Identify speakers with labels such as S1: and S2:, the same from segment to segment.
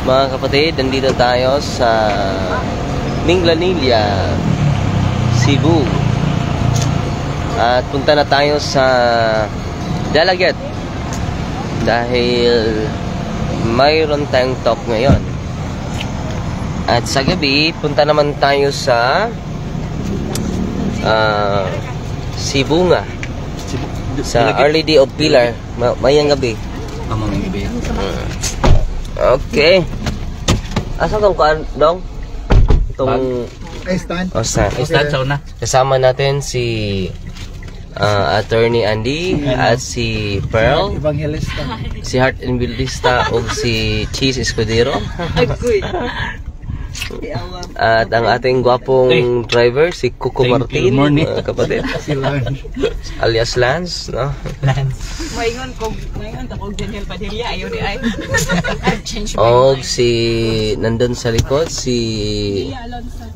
S1: Mga kapatid, nandito tayo sa Minglanilla, Cebu. At punta na tayo sa Dalaget dahil mayroon tayong talk ngayon. At sa gabi, punta naman tayo sa Sibunga. Sa Early Day of Pilar, mayang gabi.
S2: Mamayang gabi.
S1: Okay. Asa tong kuan dong? Itong
S2: stand.
S1: Stand sa una. Kasama natin si Attorney Andy at si Pearl,
S2: Evangelista,
S1: si Heart Evangelista o si Cheese Escudero. At ang ating gwapong driver si Coco Martin, kapatid.
S2: Si Lance.
S1: Alias Lance, no?
S3: Mayngon ta kog Daniel Padilla ayo di ay. Change my
S1: O
S3: mind.
S1: si nandun sa likod si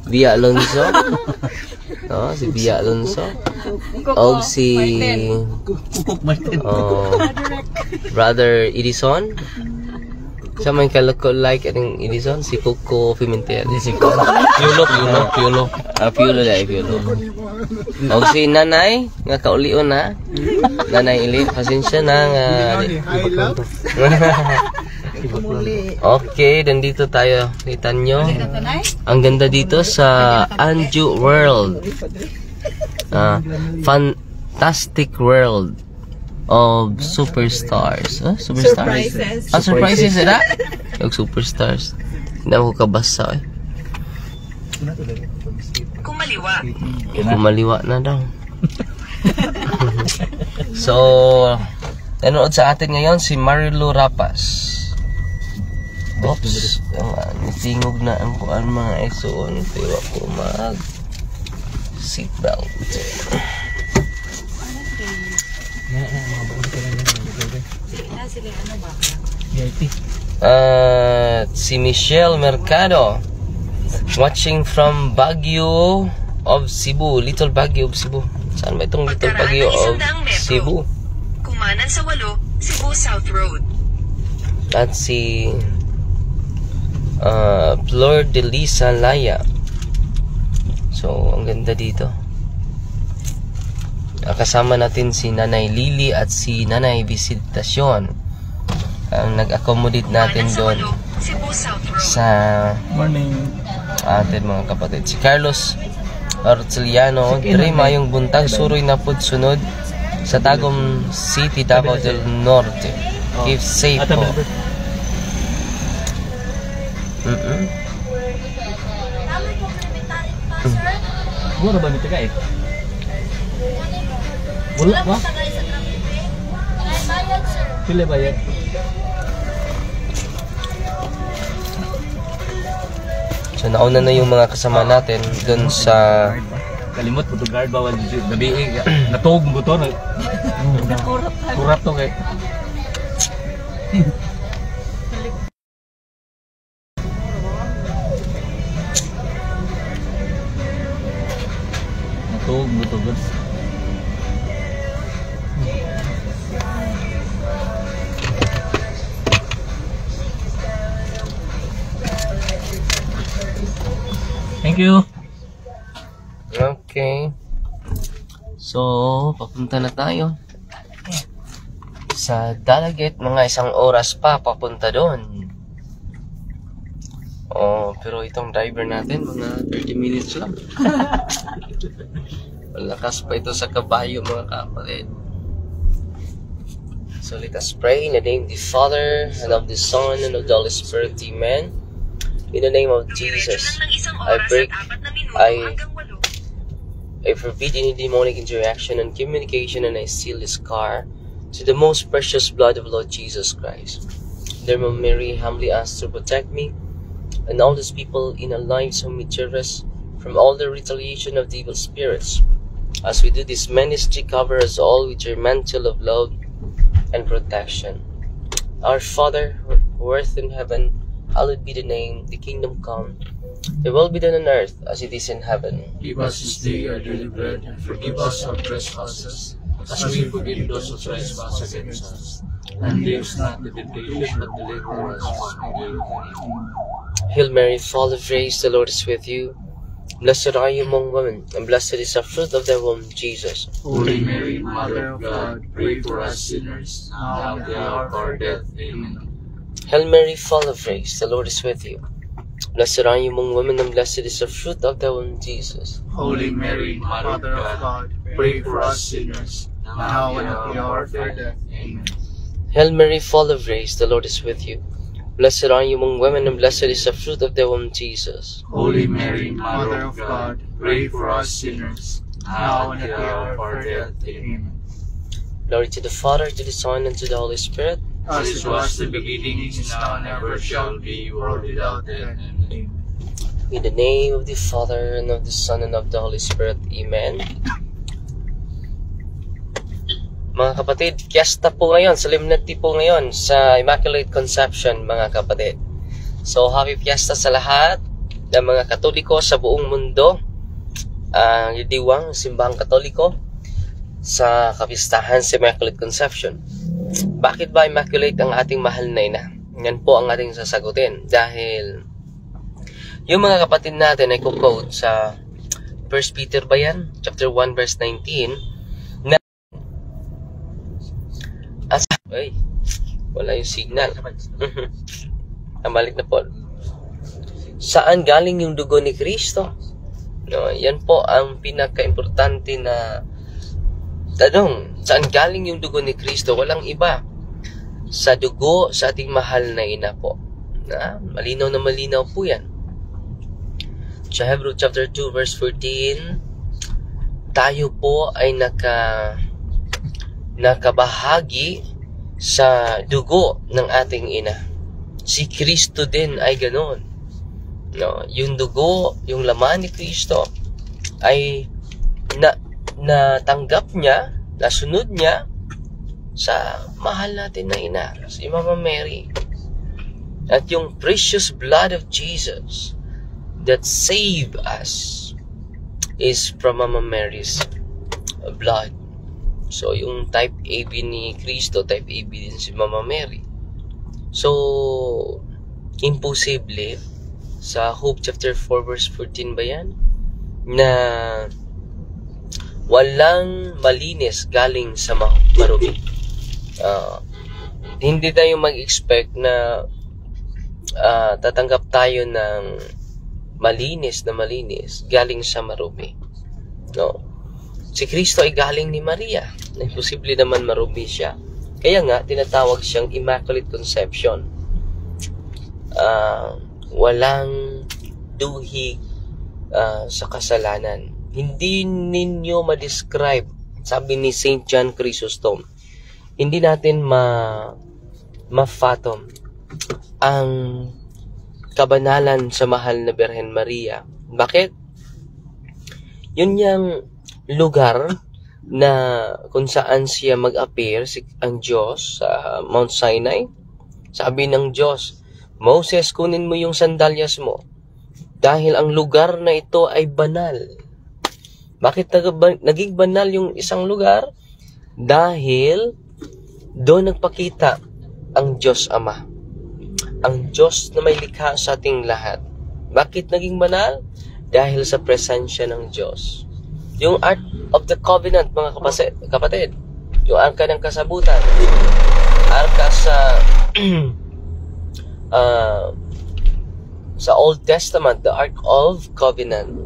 S1: Bia Alonso. No, si Bia Alonso. O si
S2: Kukuk Martin.
S1: Brother Edison. Sa may kalako like aning Edison, si Coco Pimentel. Si Coco Piolo. Piolo. O si Nanay, nga kaulion na. Nanay Ili, pasensya na nga. Okay, nandito tayo. Kita nyo. Ang ganda dito sa Anju World. Fantastic World of Superstars. Superstars? Surprises na? Yung Superstars. Hindi ako kabasa eh. Kumaliwa na daw. So, nanood sa atin ngayon si Marilu Rapas. Oops. Tingog na ang kuan mga esoon. Tiwa ko mag seatbelt. Si Michelle Mercado watching from Baguio of Cebu, Little Baguio of Cebu. Saan ba itong Little Baguio of Cebu?
S4: Kumanan sa 8, Cebu South Road.
S1: At si Flor de Lisa Laya. So ang ganda dito. Kasama natin si Nanay Lily at si Nanay Visitacion. Ang nag-accommodate natin doon sa atin mga kapatid. Si Carlos Orteliano, Dre mayong buntag suroy na pud sunod sa Tagum City, Davao del Norte. Keep safe po.
S2: Mura ba nito guys? Wala ba? Pila ba yan?
S1: So nauna na yung mga kasama natin doon sa
S2: Kalimot po to guard bawal gabi natog mo to. Kurap to kay. Natog mo to guys. Thank you.
S1: Okay. So, papunta na tayo sa Dalaget. Mga 1 oras pa papunta doon. Pero itong driver natin, mga 30 minutes lang. Malakas pa ito sa kabayo, mga kapatid. So, let us pray in the name of the Father, and of the Son, and of the Holy Spirit. Amen. In the name of Jesus, I forbid any demonic interaction and communication, and I seal this car to the most precious blood of Lord Jesus Christ. Dear Mother Mary, humbly ask to protect me and all these people in our lives whom we cherish from all the retaliation of the evil spirits. As we do this ministry, cover us all with your mantle of love and protection. Our Father, who art in heaven, hallowed be the name, the kingdom come, the will be done on earth as it is in heaven.
S5: Give us this day our daily bread, and forgive us our trespasses, as we forgive those who trespass against us. and lead us not into temptation, but deliver us from evil.
S1: Hail Mary, full of grace, the Lord is with you. Blessed are you among women, and blessed is the fruit of thy womb, Jesus.
S5: Holy Mary, Mother of God, pray for us sinners, now and at the hour of our death. Amen.
S1: Hail Mary, full of grace, the Lord is with you. Blessed are you among women, and blessed is the fruit of thy womb, Jesus.
S5: Holy Mary, Mother of God, pray for us sinners, now and at the hour of our death. Amen.
S1: Hail Mary, full of grace, the Lord is with you. Blessed are you among women, and blessed is the fruit of thy womb, Jesus.
S5: Holy Mary, Mother of God, pray for us sinners, now and at the hour of our death. Amen.
S1: Glory to the Father, to the Son, and to the Holy Spirit.
S5: As it was in the beginning, is now, and ever shall be, world without end. Amen.
S1: In the name of the Father, and of the Son, and of the Holy Spirit. Amen. Mga kapatid, fiesta po ngayon, solemnity po ngayon sa Immaculate Conception, mga kapatid. So, happy fiesta sa lahat ng mga Katoliko sa buong mundo. Diwang simbahang Katoliko sa kapistahan sa Immaculate Conception. Bakit ba Immaculate ang ating mahal na ina? Yan po ang ating sasagutin. Dahil yung mga kapatid natin ay quote sa 1 Peter ba yan? Chapter 1 verse 19. Ay, wala yung signal. Balik na po. Saan galing yung dugo ni Kristo? No, yan po ang pinaka-importante na tanong. Saan galing yung dugo ni Kristo? Walang iba. Sa dugo sa ating mahal na ina po. Malinaw na malinaw po yan. Sa Hebrew chapter 2 verse 14, tayo po ay nakabahagi sa dugo ng ating ina. Si Kristo din ay ganoon. No, yung dugo, yung laman ni Kristo ay natanggap niya, nasunod niya sa mahal natin na ina, si Mama Mary. At yung precious blood of Jesus that saved us is from Mama Mary's blood. So, yung type AB ni Kristo, type AB din si Mama Mary. So, imposible sa Hope chapter 4 verse 14 ba yan? Na walang malinis galing sa marumi. Hindi tayo mag-expect na tatanggap tayo ng malinis galing sa marumi. No. Si Kristo ay galing ni Maria. Imposible naman marumi siya. Kaya nga, tinatawag siyang Immaculate Conception. Walang duhig sa kasalanan. Hindi ninyo ma-describe, sabi ni St. John Chrysostom, hindi natin ma-fathom ang kabanalan sa mahal na Birhen Maria. Bakit? Yun yung lugar na kung saan siya mag-appear ang Diyos sa Mount Sinai. Sabi ng Diyos, Moses, kunin mo yung sandalyas mo dahil ang lugar na ito ay banal. Bakit naging banal yung isang lugar? Dahil doon nagpakita ang Diyos Ama, ang Diyos na may likha sa ating lahat. Bakit naging banal? Dahil sa presensya ng Diyos. Yung Ark of the Covenant, mga kapatid, yung Arka ng Kasabutan, Arka sa Old Testament, the Ark of Covenant.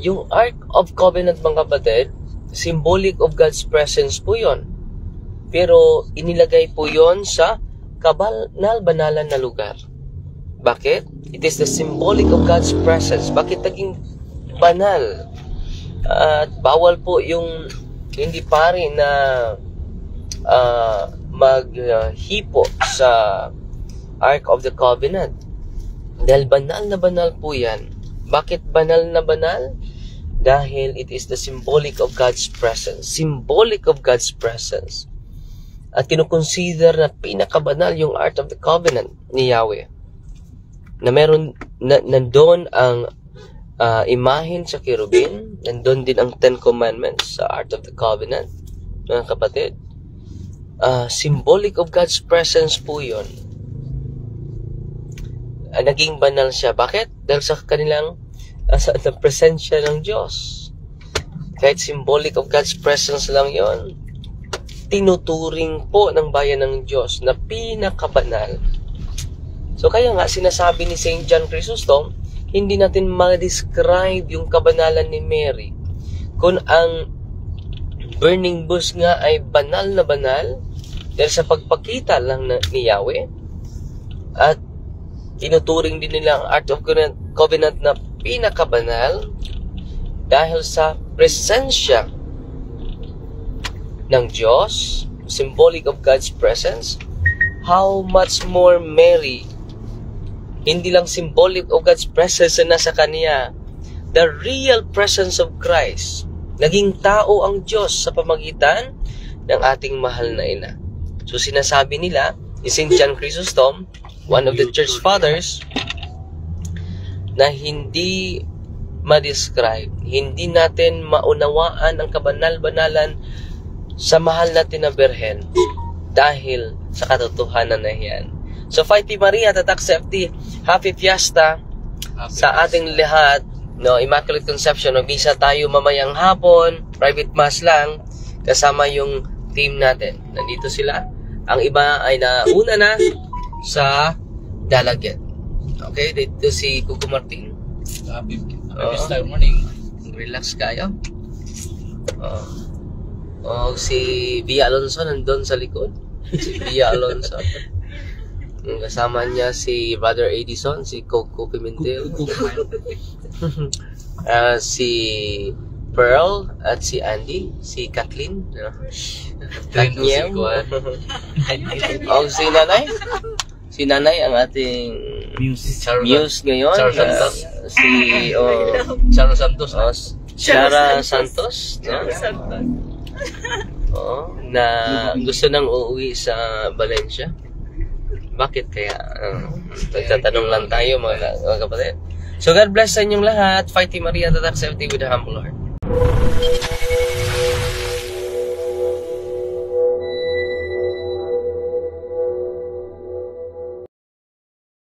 S1: Yung Ark of Covenant, mga kapatid, symbolic of God's presence po yon. Pero inilagay po yon sa kabanal-banalan na lugar. Bakit? It is the symbolic of God's presence. Bakit naging banal? At bawal po yung hindi pari na maghipo sa Ark of the Covenant. Dahil banal na banal po yan. Bakit banal na banal? Dahil it is the symbolic of God's presence. Symbolic of God's presence. At kinukonsider na pinakabanal yung Ark of the Covenant ni Yahweh. Na meron, nandun ang imahen sa kerubin, nandun din ang 10 Commandments sa Ark of the Covenant, mga kapatid. symbolic of God's presence po yun. Naging banal siya. Bakit? Dahil sa kanilang sa presensya ng Diyos. Kahit symbolic of God's presence lang yon, tinuturing po ng bayan ng Diyos na pinakabanal. So kaya nga sinasabi ni St. John Chrysostom, hindi natin ma-describe yung kabanalan ni Mary. Kung ang burning bush nga ay banal na banal dahil sa pagpakita lang ni Yahweh, at tinuturing din nila ang Ark of Covenant na pinakabanal dahil sa presensya ng Diyos, symbolic of God's presence. How much more Mary, hindi lang symbolic of God's presence na nasa kanya, the real presence of Christ. Naging tao ang Diyos sa pamagitan ng ating mahal na ina. So sinasabi nila, ni St. John Chrysostom, one of the church fathers, na hindi ma-describe, hindi natin maunawaan ang kabanal-banalan sa mahal natin na Birhen dahil sa katotohanan na yan. So, Fighty Maria, Tatak Safety, Happy Fiesta sa ating lahat. No, Immaculate Conception. Mag-misa tayo mamayang hapon, private mass lang, kasama yung team natin. Nandito sila. Ang iba ay nauna na sa Dalagyat. Okay, dito si Cuco Martin.
S2: Happy Star morning.
S1: Relax kayo. Si Via Alonso nandun sa likod. Si Via Alonso. Kasama niya si Brother Edison, si Coco Pimentel. Si Pearl at si Andy, si Kathleen. Kathleen. Si Nanay. Si Nanay ang ating Muse ngayon.
S2: Charo Santos.
S1: Charo Santos. Chara Santos. Na gusto nang uuwi sa Valencia. Bakit kaya? Nagtatanong lang tayo mga kapatid. So God bless sa inyong lahat. Fighty Maria, Tatak Safety with the humble heart.